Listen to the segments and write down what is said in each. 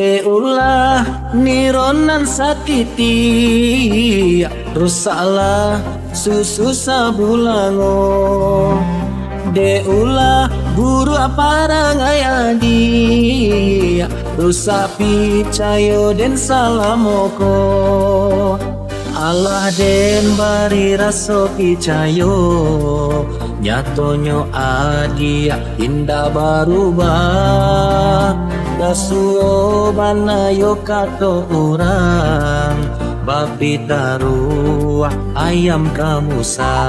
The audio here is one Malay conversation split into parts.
Deulah nironan sakiti, rusaklah susu sabulango. Deulah guru aparangai adi, rusak picayo den salamoko. Allah den bari raso picayo, nyatonyo adi indah barubah. Dasuo banayo kato urang, babi taruah ayam kamusa.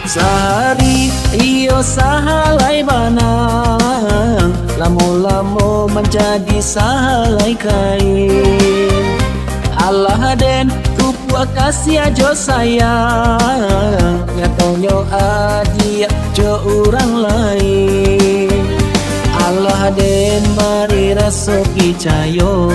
Sari iyo sahalai banang, lamo-lamo menjadi sahalai kain. Allah den tupua kasih ajo sayang, nyatonyo adia jo orang lain. Allah den bari raso picayo,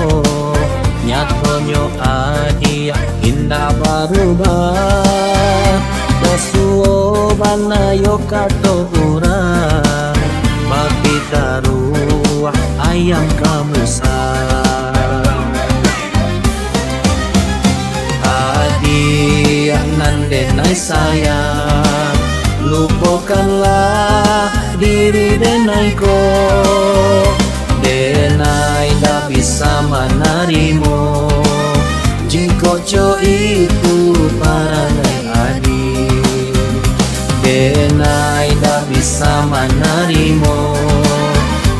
nyatonyo adia indah barubah. Dasuo banayo kato urang, babi taruah ayam kamusa. Hadiah nan denai sayang, lupakanlah diri denai ko. Denai dah bisa menarimu, jika co itu parangai adi. Denai dah bisa menarimu,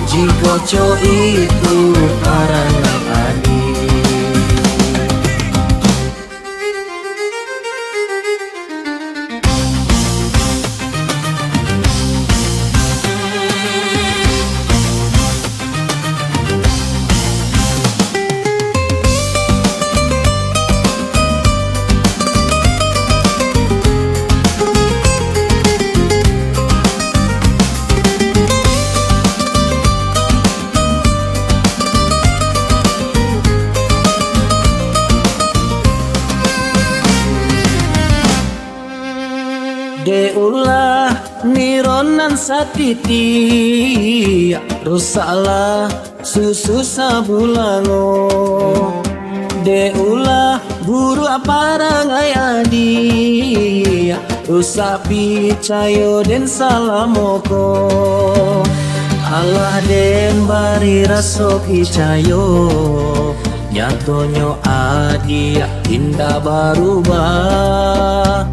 jika co itu parangai adi. Deulah nironan sakiti, rusaklah susu sabulango. Deulah guru aparangai adi, rusak picayo den salamoko. Allah den bari raso picayo, nyatonyo adi indah barubah.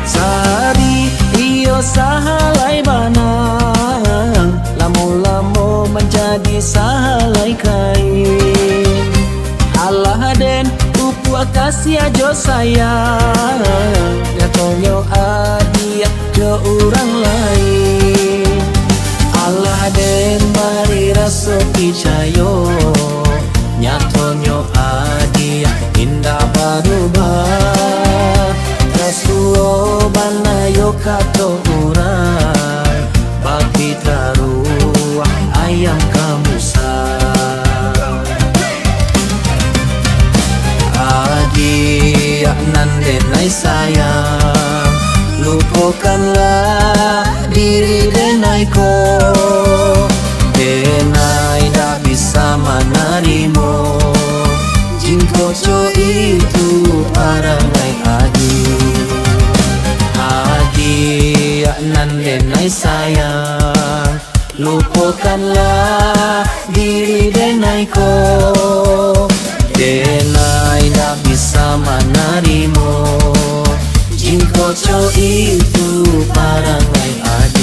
Sari iyo sahalai banang, lamo-lamo menjadi sahalai kain. Allah den tupua kasih ajo sayang, nyatonyo adia jo orang lain. Allah den bari raso picayo, nyatonyo adia indah barubah. Dasuo banayo kato urang, babi taruah ayam kamusa. Adia nan denai sayang, lupakanlah diri denai ko. Denai dah bisa menarimu, jika co itu parangai adi. Hadiah nan denai sayang, lupakanlah diri denai ko. Denai dah bisa menarimu, jika co itu parangai adi.